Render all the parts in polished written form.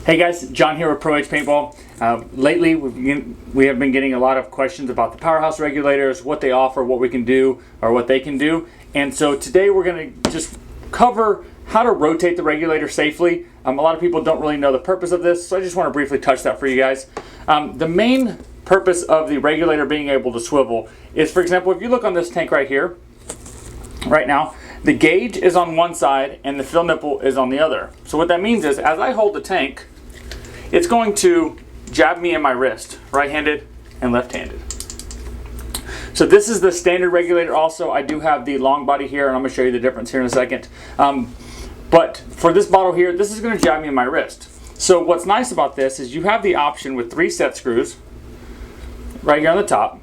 Hey guys, John here with Paintball. Lately, we have been getting a lot of questions about the Powerhouse regulators, what they offer, what we can do, or what they can do. And so today we're going to just cover how to rotate the regulator safely. A lot of people don't really know the purpose of this, so I just want to briefly touch that for you guys. The main purpose of the regulator being able to swivel is, for example, if you look on this tank right here, right now, the gauge is on one side and the fill nipple is on the other. So what that means is, as I hold the tank, it's going to jab me in my wrist, right-handed and left-handed. So this is the standard regulator. Also, I do have the long body here, and I'm going to show you the difference here in a second. But for this bottle here, this is going to jab me in my wrist. So what's nice about this is you have the option with 3 set screws right here on the top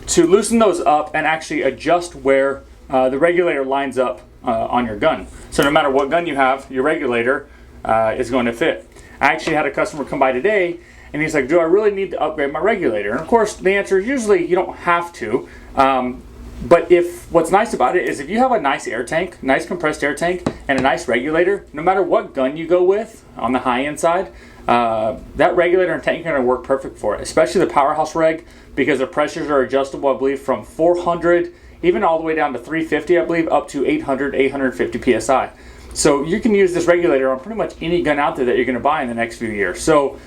to loosen those up and actually adjust where the regulator lines up on your gun. So no matter what gun you have, your regulator is going to fit. I actually had a customer come by today and he's like, do I really need to upgrade my regulator? And of course the answer is usually you don't have to. But what's nice about it is if you have a nice air tank, nice compressed air tank, and a nice regulator, no matter what gun you go with on the high end side, that regulator and tank are going to work perfect for it, especially the Powerhouse Reg, because the pressures are adjustable, I believe, from 400 even all the way down to 350, I believe, up to 800, 850 PSI. So you can use this regulator on pretty much any gun out there that you're going to buy in the next few years. So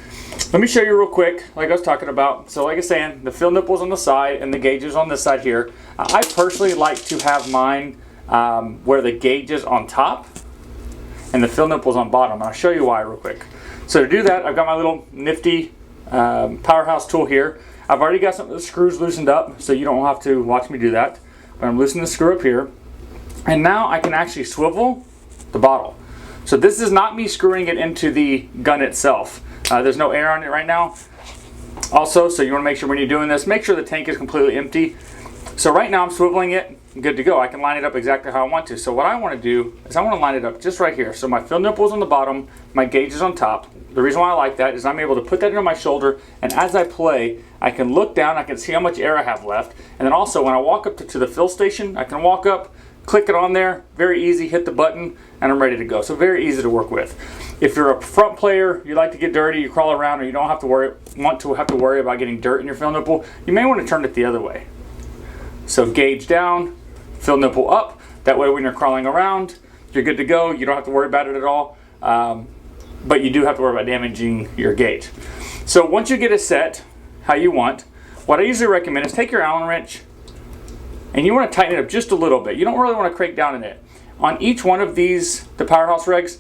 let me show you real quick, like I was talking about. So like I was saying, the fill nipple's on the side and the gauge is on this side here. I personally like to have mine where the gauge is on top and the fill nipple's on bottom. And I'll show you why real quick. So to do that, I've got my little nifty Powerhouse tool here. I've already got some of the screws loosened up, so you don't have to watch me do that. But I'm loosening the screw up here. And now I can actually swivel the bottle. So this is not me screwing it into the gun itself. There's no air on it right now. Also, so you want to make sure when you're doing this, make sure the tank is completely empty. So right now I'm swiveling it, good to go. I can line it up exactly how I want to. So what I want to do is I want to line it up just right here. So my fill nipple is on the bottom, my gauge is on top. The reason why I like that is I'm able to put that into my shoulder, and as I play, I can look down, I can see how much air I have left. And then also when I walk up to the fill station, I can walk up, click it on there, very easy, hit the button, and I'm ready to go. So very easy to work with. If you're a front player, you like to get dirty, you crawl around, or you don't have to worry about getting dirt in your fill nipple, you may want to turn it the other way. So gauge down, fill nipple up. That way when you're crawling around, you're good to go. You don't have to worry about it at all. But you do have to worry about damaging your gate. So once you get it set how you want, what I usually recommend is take your Allen wrench and you want to tighten it up just a little bit. You don't really want to crank down in it. On each one of these, the Powerhouse Regs,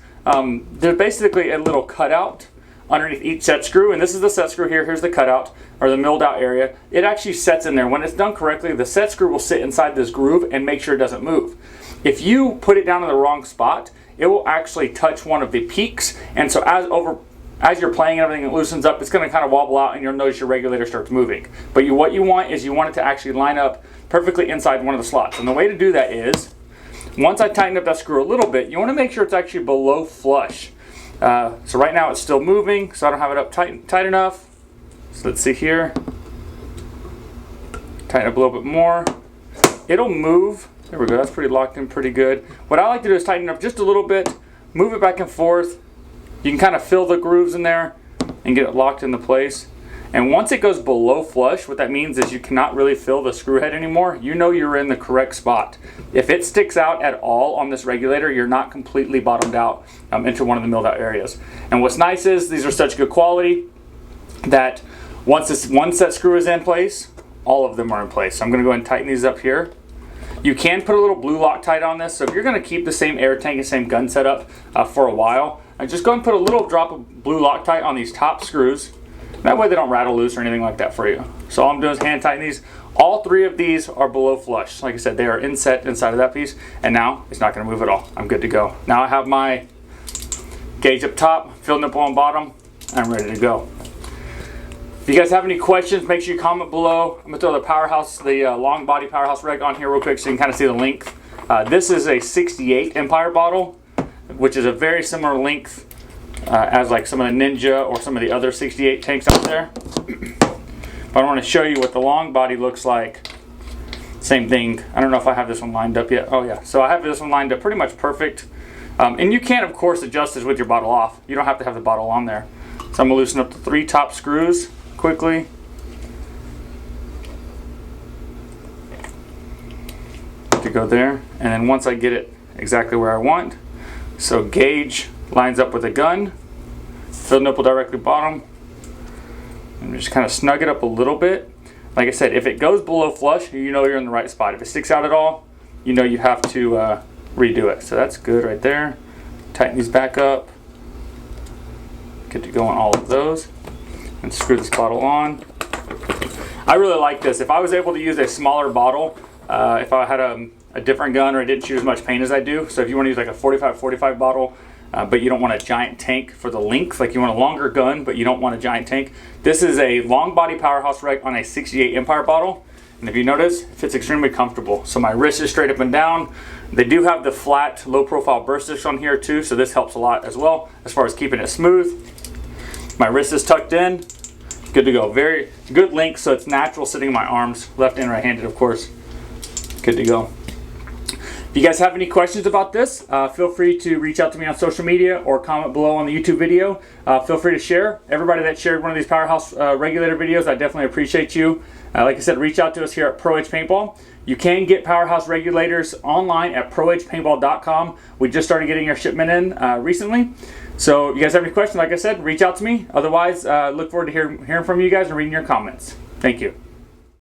there's basically a little cutout underneath each set screw, and this is the set screw here. Here's the cutout, or the milled out area. It actually sets in there. When it's done correctly, the set screw will sit inside this groove and make sure it doesn't move. If you put it down in the wrong spot, it will actually touch one of the peaks, and so as you're playing and everything, it loosens up, it's going to kind of wobble out and you'll notice your regulator starts moving. But what you want is you want it to actually line up perfectly inside one of the slots. And the way to do that is, once I tighten up that screw a little bit, you want to make sure it's actually below flush. So right now it's still moving, so I don't have it up tight enough. So let's see here. Tighten up a little bit more. It'll move. There we go, that's pretty locked in pretty good. What I like to do is tighten it up just a little bit, move it back and forth. You can kind of fill the grooves in there and get it locked into place. And once it goes below flush, what that means is you cannot really fill the screw head anymore. You know you're in the correct spot. If it sticks out at all on this regulator, you're not completely bottomed out into one of the milled out areas. And what's nice is these are such good quality that once this one set screw is in place, all of them are in place. So I'm going to go ahead and tighten these up here. You can put a little blue Loctite on this, so if you're going to keep the same air tank and same gun setup for a while, just go ahead and put a little drop of blue Loctite on these top screws. That way they don't rattle loose or anything like that for you. So all I'm doing is hand tighten these. All 3 of these are below flush. Like I said, they are inset inside of that piece, and now it's not going to move at all. I'm good to go. Now I have my gauge up top, fill nipple on bottom, and I'm ready to go. If you guys have any questions, make sure you comment below. I'm going to throw the long body Powerhouse Reg on here real quick so you can kind of see the length. This is a 68 Empire bottle, which is a very similar length as like some of the Ninja or some of the other 68 tanks out there. But I want to show you what the long body looks like. Same thing. I don't know if I have this one lined up yet. Oh yeah, so I have this one lined up pretty much perfect. And you can, of course, adjust this with your bottle off. You don't have to have the bottle on there. So I'm going to loosen up the 3 top screws quickly. To go there, and then once I get it exactly where I want, so gauge lines up with the gun, fill nipple directly bottom, and just kind of snug it up a little bit. Like I said, if it goes below flush, you know you're in the right spot. If it sticks out at all, you know you have to redo it. So that's good right there. Tighten these back up. Good to go on all of those, and screw this bottle on. I really like this. If I was able to use a smaller bottle, if I had a different gun or I didn't shoot as much paint as I do, so if you want to use like a 45 bottle, but you don't want a giant tank for the length, like you want a longer gun but you don't want a giant tank, this is a long body Powerhouse Reg on a 68 Empire bottle, and if you notice, it fits extremely comfortable. So my wrist is straight up and down. They do have the flat low profile burst disc on here too, so this helps a lot as well as far as keeping it smooth. My wrist is tucked in, good to go. Very good length, so it's natural sitting in my arms, left and right handed of course. Good to go. If you guys have any questions about this, feel free to reach out to me on social media or comment below on the YouTube video. Feel free to share. Everybody that shared one of these Powerhouse Regulator videos, I definitely appreciate you. Like I said, reach out to us here at Paintball. You can get Powerhouse Regulators online at paintball.com. We just started getting our shipment in recently. So if you guys have any questions, like I said, reach out to me. Otherwise, look forward to hearing from you guys and reading your comments. Thank you.